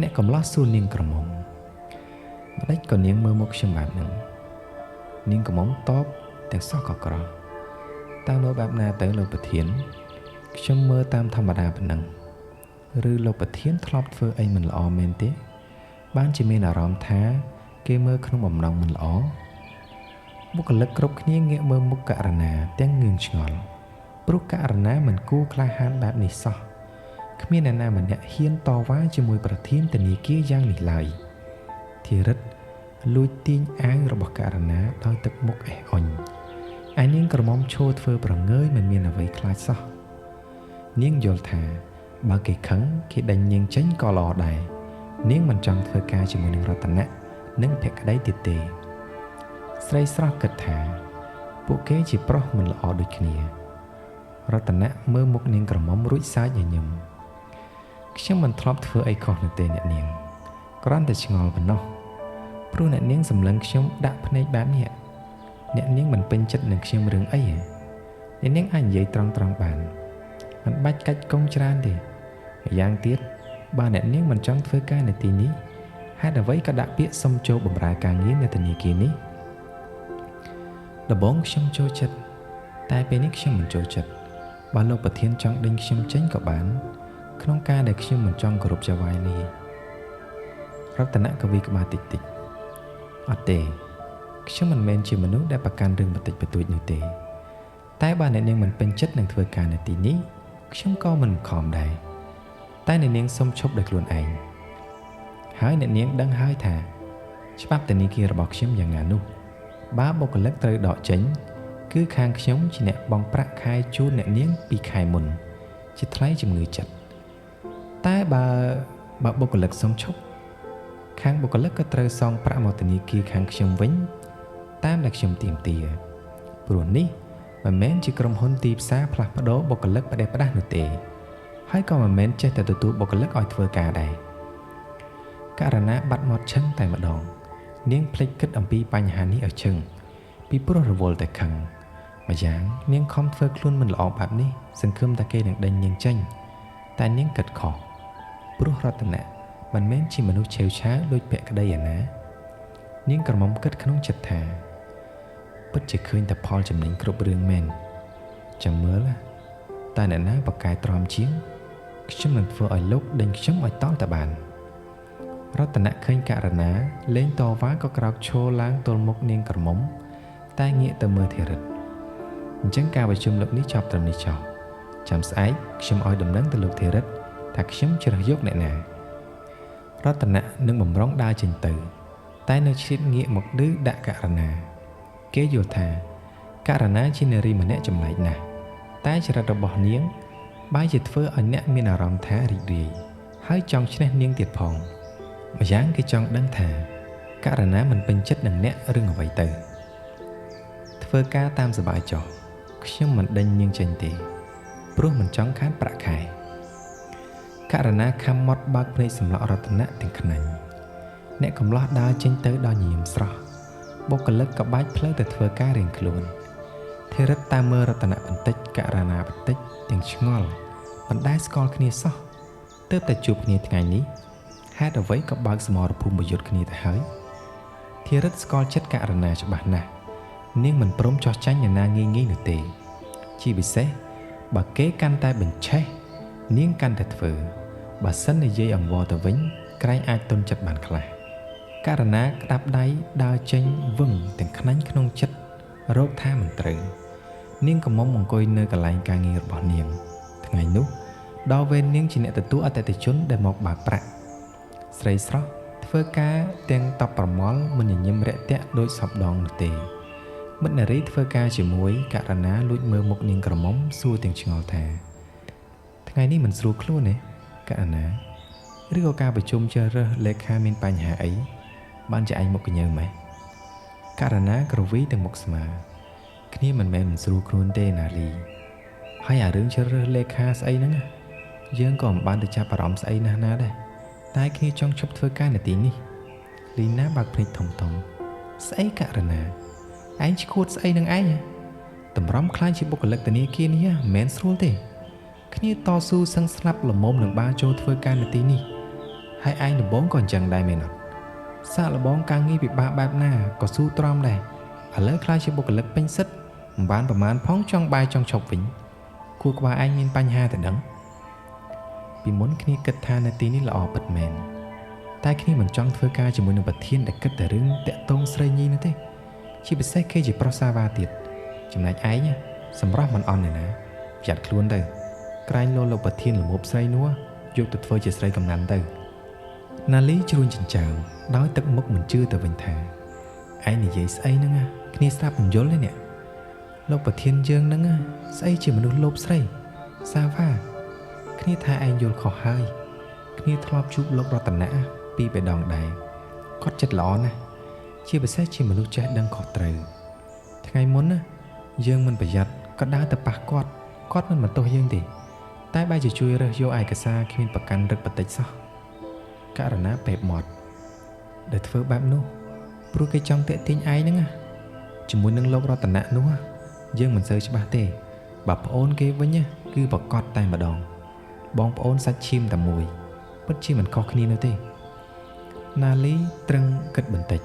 អ្នកកំឡោះសួរនាងក្រមុំម្ដេចក៏នាងមើលមុខខ្ញុំបែបហ្នឹងនាងក្រមុំតបទាំងសោះក៏ក្រោះតើមើលបែបណាទៅលោកប្រធានខ្ញុំមើលតាមធម្មតាប៉ុណ្ណឹងឬលោកប្រធានធ្លាប់ធ្វើអីមិនល្អមែនទេបានជាមានអារម្មណ៍ថាគេមើលក្នុងបំណងមិនល្អបុគ្គលិកគ្រប់គ្នាងាកមើលមុខករណាទាំងងឿងឆ្ងល់ព្រោះករណាមិនគួរក្លាហានបែបនេះសោះគ្មានអ្នកណាម្នាក់ហ៊ានតវ៉ាជាមួយប្រធានធនាគារយ៉ាងនេះឡើយធិរិតលួចទាញអាវរបស់ករណាដោយទឹកមុខអេះអុញឯនាងក្រមុំឈរធ្វើប្រងើយមិនមានអ្វីខ្លាចសោះនាងយល់ថាបើគេខឹងគេដេញនាងចេញក៏ល្អដែរនាងមិនចង់ធ្វើការជាមួយនឹងរតនៈនិងភក្តីទៀតទេស្រីស្រស់គិតថាពួកគេជាប្រុសមិនល្អដូចគ្នារតនៈមើលមុខនាងក្រមុំរួចសើចញញឹមខ្ញុំមិនធ្លាប់ធ្វើអីខុសនោះទេអ្នកនាងគ្រាន់តែឆ្ងល់ប៉ុណ្ណោះព្រោះអ្នកនាងសម្លឹងខ្ញុំដាក់ភ្នែកបែបនេះអ្នកនាងមិនពេញចិត្តនឹងខ្ញុំរឿងអីអ្នកនាងអាចនិយាយត្រង់បានមិនបាច់កាច់កុំច្រើនទេម្យ៉ាងទៀតបើអ្នកនាងមិនចង់ធ្វើការនៅទីនេះហេតុអ្វីក៏ដាក់ពាក្យសុំចូលបម្រើការងារនៅធនាគារនេះដំបូងខ្ញុំចូលចិត្តតែពេលនេះខ្ញុំមិនចូលចិត្តបើលោកប្រធានចង់ដេញខ្ញុំចេញក៏បានក្នុងការដែលខ្ញុំមិនចង់គោរពចៅហ្វាយនេះរតនៈកវីក្បាលតិចអត់ទេខ្ញុំមិនមែនជាមនុស្សដែលប្រកាន់រឿងបន្តិចបន្តួចនោះទេតែបើអ្នកនាងមិនពេញចិត្តនឹងធ្វើការនៅទីនេះខ្ញុំក៏មិនខំដែរតែអ្នកនាងសុំឈប់ដោយខ្លួនឯងហើយអ្នកនាងដឹងហើយថាច្បាប់ធនាគាររបស់ខ្ញុំយ៉ាងណានោះបើបុគ្គលិកត្រូវដកចេញគឺខាងខ្ញុំជាអ្នកបង់ប្រាក់ខែជូនអ្នកនាងពីខែមុនជាថ្លៃជំងឺចិត្តតែបើបុគ្គលិកសុំឈប់ខាងបុគ្គលិកក៏ត្រូវសងប្រាក់មកធនាគារខាងខ្ញុំវិញតាមដែលខ្ញុំទាមទារព្រោះនេះមិនមែនជាក្រុមហ៊ុនទីផ្សារផ្លាស់ប្ដូរបុគ្គលិកផ្ដេសផ្ដាសនោះទេហើយក៏មិនមែនចេះតែទទួលបុគ្គលិកឲ្យធ្វើការដែរករណាបាត់មាត់ឈឹងតែម្ដងនាងភ្លេចគិតអំពីបញ្ហានេះឲ្យឈឹងពីព្រោះរវល់តែខឹងម្យ៉ាងនាងខំធ្វើខ្លួនមិនល្អបែបនេះសង្ឃឹមតែគេនឹងដេញនាងចេញតែនាងគិតខុសព្រោះរតនៈមិនមែនជាមនុស្សឆេវឆាវដូចភក្តីឯណានាងក្រមុំគិតក្នុងចិត្តថាពិតជាឃើញតែផលចំណេញគ្រប់រឿងមែនចាំមើលតែអ្នកណាបកកែទ្រាំជាងខ្ញុំនឹងធ្វើឲ្យលោកដេញខ្ញុំឲ្យតល់តែបានរតនៈឃើញករណាលេងតវ៉ាក៏ក្រោកឈរឡើងទល់មុខនាងក្រមុំតែងាកទៅមើលធិរិតអញ្ចឹងការប្រជុំលើកនេះចប់ត្រឹមនេះចោលចាំស្អែកខ្ញុំឲ្យដំណឹងទៅលោកធិរិតថាខ្ញុំជ្រើសយកអ្នកណារតនៈនឹងបំរុងដើរចេញទៅតែនៅឆ្លៀតងាកមកឌឺដាក់ករណាគេយល់ថាករណាជានារីម្នាក់ចម្លែកណាស់តែចរិតរបស់នាងបែរជាធ្វើឲ្យអ្នកមានអារម្មណ៍ថារីករាយហើយចង់ឈ្នះនាងទៀតផងម្យ៉ាងគេចង់ដឹងថាករណាមិនពេញចិត្តនឹងអ្នករឿងអ្វីទៅធ្វើការតាមសប្បាយចុះខ្ញុំមិនដេញនាងចេញទេព្រោះមិនចង់ខាតប្រាក់ខែករណាខំមាត់បើកភ្នែកសម្លក់រតនៈទាំងខ្នាញ់អ្នកកំឡោះដើរចេញទៅដល់ញញឹមស្រស់បុគ្គលិកក៏បាច់ផ្លូវទៅធ្វើការរៀងខ្លួនធិរិតតាមមើលរតនៈបន្តិចករណាបន្តិចទាំងឆ្ងល់មិនដែលស្គាល់គ្នាសោះទើបតែជួបគ្នាថ្ងៃនេះហេតុអ្វីក៏បើកសមរភូមិប្រយុទ្ធគ្នាទៅហើយធិរិតស្គាល់ចិត្តករណាច្បាស់ណាស់នាងមិនព្រមចោះចាញ់អ្នកណាងាយៗនោះទេជាពិសេសបើគេកាន់តែបញ្ឆេះនាងកាន់តែធ្វើបើសិននិយាយអង្វរទៅវិញក្រែងអាចទន់ចិត្តបានខ្លះករណាក្តាប់ដៃដើរចេញវឹងទាំងខ្នាញ់ក្នុងចិត្ត រោគថាមិនត្រូវនាងកំមុំអង្គុយនៅកន្លែងការងាររបស់នាងថ្ងៃនោះដល់វេននាងជាអ្នកទទួលអតិថិជនដែលមកបើកប្រាក់ស្រីស្រស់ធ្វើការទាំងតបប្រមល់មិនញញឹមរាក់ទាក់ដូចសពដងនោះទេមិត្តនារីធ្វើការជាមួយករណាលួចមើលមុខនាងក្រមុំសួរទាំងឆ្ងល់ថាថ្ងៃនេះមិនស្រួលខ្លួនទេករណាឬក៏ការប្រជុំជ្រើសរើសលេខាមានបញ្ហាអីបានជាឯងមកកញើម៉េះករណាក្រវីទាំងមុខស្មើគ្នាមិនមែនមិនស្រួលខ្លួនទេណាលីហើយអារឿងជ្រើសរើសលេខាស្អីហ្នឹងយើងក៏មិនបានទៅចាប់អារម្មណ៍ស្អីណាស់ណាដែរតែគ្នាចង់ឈប់ធ្វើការនៅទីនេះលីណាបើកភ្នែកធំស្អីករណាឯងឈួតស្អីនឹងឯងតម្រាំខ្លាចជាបុគ្គលិកធនាគារនេះមិនមែនស្រួលទេគ្នាតស៊ូសឹងស្លាប់ល្មមនឹងបានចូលធ្វើការនៅទីនេះហើយឯងដំបងក៏អញ្ចឹងដែរមែនអត់សាកល្បងការងារពិបាកបែបណាក៏ស៊ូទ្រាំដែរឥឡូវខ្លាចជាបុគ្គលិកពេញសិទ្ធមិនបានប្រមាណផងចង់បាយចង់ឈប់វិញគួរក្បាលឯងមានបញ្ហាតែដឹងពីមុនគ្នាគិតថានៅទីនេះល្អពិតមែនតែគ្នាមិនចង់ធ្វើការជាមួយនឹងប្រធានដែលគិតតែរឿងតាក់ទងស្រីញីនោះទេជាពិសេសគេជាប្រុសសាវ៉ាទៀតចំណែកឯងសម្រាប់មិនអន់ទេណាប្រយ័ត្នខ្លួនទៅក្រែងលោកប្រធានល្មប់ស្រីនោះយកទៅធ្វើជាស្រីកំណាន់ទៅណាលីជ្រួញចិញ្ចើមដោយទឹកមុខមិនជឿទៅវិញថាឯងនិយាយស្អីហ្នឹងគ្នាស្ដាប់មិនយល់ទេអ្នកលោកប្រធានយើងហ្នឹងស្អីជាមនុស្សលោភស្រីសាវ៉ាគ្នាថាឯងយល់ខុសហើយគ្នាធ្លាប់ជួបលោករតនៈពីរដងដែរគាត់ចិត្តល្អណាស់ជាពិសេសជាមនុស្សចេះដឹងខុសត្រូវថ្ងៃមុនយើងមិនប្រយ័ត្នក៏ដើរទៅប៉ះគាត់មិនបន្ទោសយើងទេតែបែរជាជួយរើសយកឯកសារគ្មានប្រកាន់រឹកបន្តិចសោះករណាពេបមាត់ដែលធ្វើបែបនោះព្រោះគេចង់តាក់ទាញឯងហ្នឹងជាមួយនឹងលោករតនៈនោះយើងមិនសូវច្បាស់ទេបើប្អូនគេវិញគឺប្រកាសតែម្ដងបងប្អូនសាច់ឈាមតែមួយពិតជាមិនខុសគ្នានោះទេណាលីត្រឹងគិតបន្តិច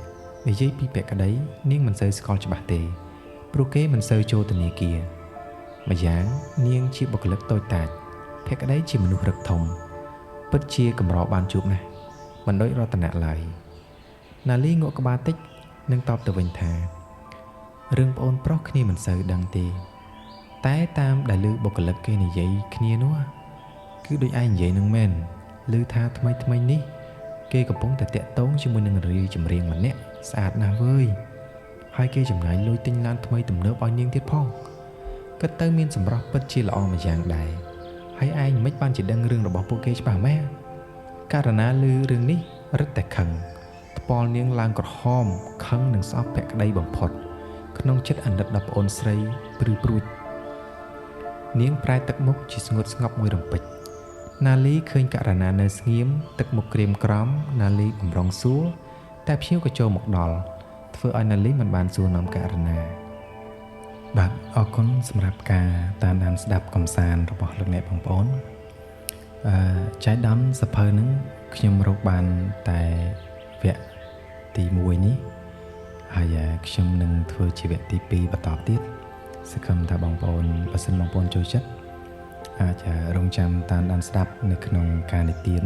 និយាយពីពាក្យក្តីនាងមិនសូវស្គាល់ច្បាស់ទេព្រោះគេមិនសូវចូលធនាគារម្យ៉ាងនាងជាបុគ្គលិកតូចតាចពាក្យក្តីជាមនុស្សរឹកធំពិតជាកម្របានជួបណាស់មិនដូចរតនៈឡើយណាលីងក់ក្បាលតិចនឹងតបទៅវិញថារឿងប្អូនប្រុសគ្នាមិនសូវដឹងទេតែតាមដែលឮបុគ្គលិកគេនិយាយគ្នានោះគឺដូចឯងនិយាយនឹងមែនឮថាថ្មីនេះគេកំពុងតែតាក់ទងជាមួយនឹងរីចម្រៀងម្នាក់ស្អាតណាស់វើយហើយគេចំណាយលុយទិញឡានថ្មីទំនើបឲ្យនាងទៀតផងគិតទៅមានសម្រស់ពិតជាល្អមួយយ៉ាងដែរហើយឯងមិនបានជាដឹងរឿងរបស់ពួកគេច្បាស់ម៉េះករណាឮរឿងនេះរឹតតែខឹងថ្ពាល់នាងឡើងក្រហមខឹងនឹងស្អប់ភក្តីបំផុតក្នុងចិត្តអាណិតដល់ប្អូនស្រីព្រឺព្រួចនាងប្រែទឹកមុខជាស្ងួតស្ងប់មួយរំពេចណាលីឃើញករណានៅស្ងៀមទឹកមុខក្រៀមក្រំណាលីបំរុងសួរតែភ្ញៀវក៏ចូលមកដល់ធ្វើឲ្យណាលីមិនបានសួរនាំករណាបាទអរគុណសម្រាប់ការតាមដានស្ដាប់កំសាន្តរបស់លោកអ្នកបងប្អូនចៃដន្យសភៅហ្នឹងខ្ញុំរកបានតែវគ្គទី1នេះហើយខ្ញុំនឹងធ្វើជាវគ្គទី2បន្តទៀតសង្ឃឹមថាបងប្អូនបើសិនបងប្អូនចូលចិត្តអាចរងចាំតាមដានស្ដាប់នៅក្នុងការនិទាន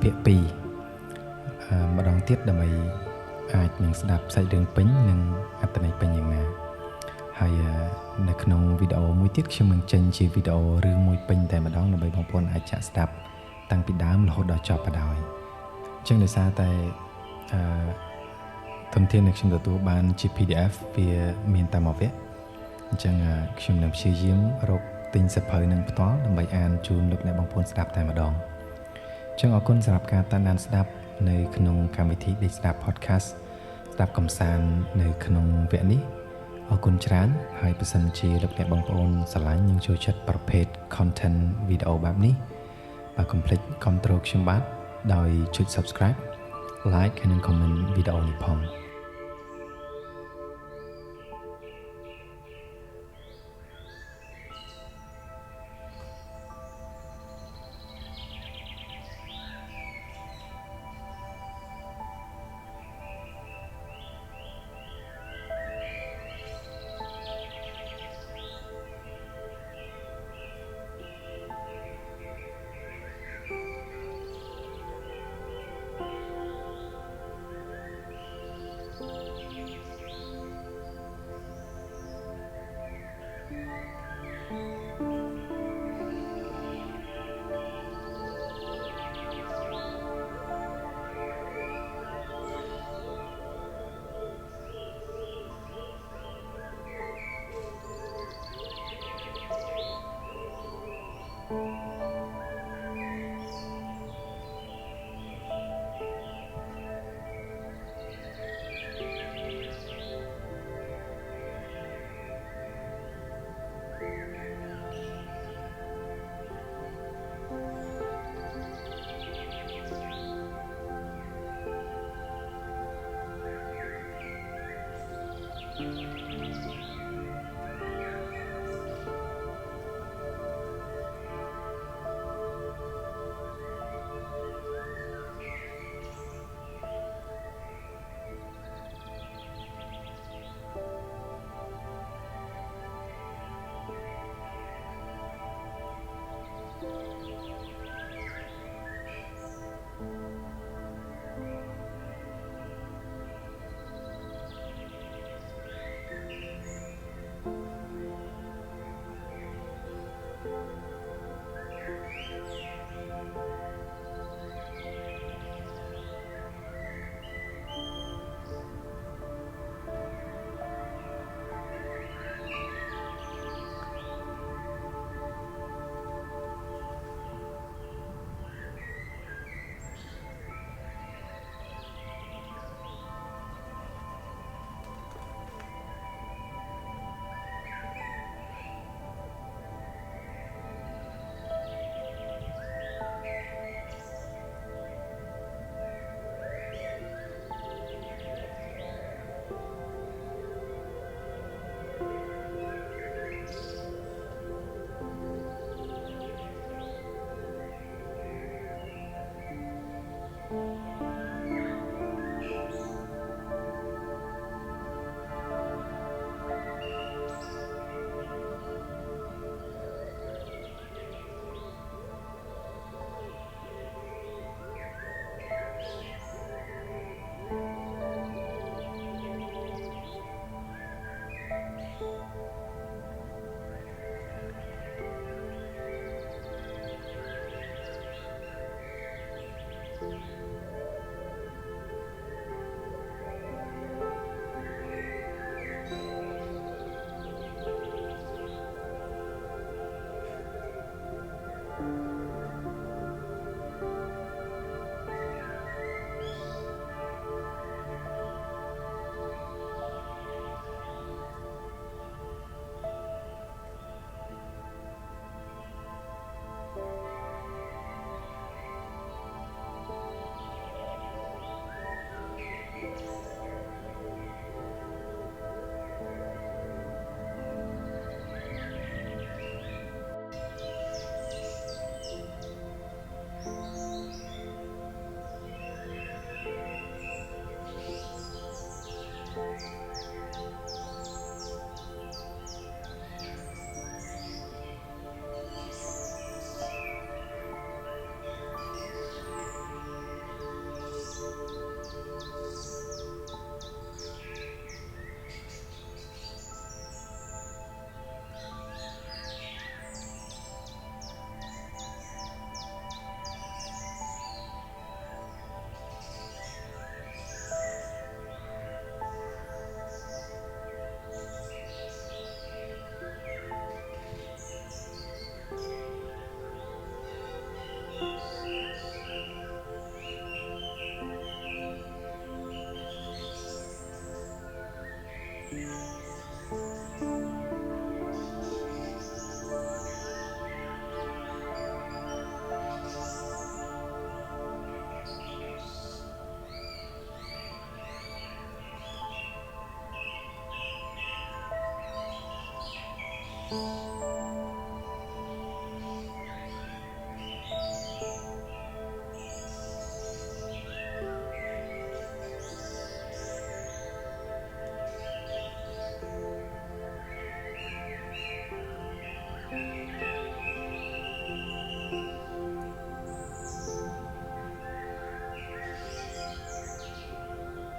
ភាគ2ម្ដងទៀតដើម្បីអាចនឹងស្ដាប់សាច់រឿងពេញនិងអត្ថន័យពេញយ៉ាងណាហើយនៅក្នុងវីដេអូមួយទៀតខ្ញុំនឹងចេញជាវីដេអូរឿងមួយពេញតែម្ដងដើម្បីបងប្អូនអាចចាក់ស្ដាប់តាំងពីដើមរហូតដល់ចប់បណ្ដោយអញ្ចឹងដោយសារតែធនធានដែលខ្ញុំទទួលបានជា PDF វាមានតែមួយវគ្គអញ្ចឹងខ្ញុំនឹងព្យាយាមរកទិញសៀវភៅនឹងផ្ទាល់ដើម្បីអានជូនលោកអ្នកបងប្អូនស្ដាប់តែម្ដងអញ្ចឹងអរគុណសម្រាប់ការតាមដានស្ដាប់នៅក្នុងកម្មវិធីដែលស្ដាប់ podcast ស្ដាប់កំសាន្តនៅក្នុងវគ្គនេះអរគុណច្រើនហើយបើសិនជាលោកអ្នកបងប្អូនស្រឡាញ់និងចូលចិត្តប្រភេទ content វីដេអូបែបនេះបាទកុំភ្លេចគាំទ្រខ្ញុំបាទដោយចុច subscribe like និង comment វីដេអូនេះផង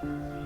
Thank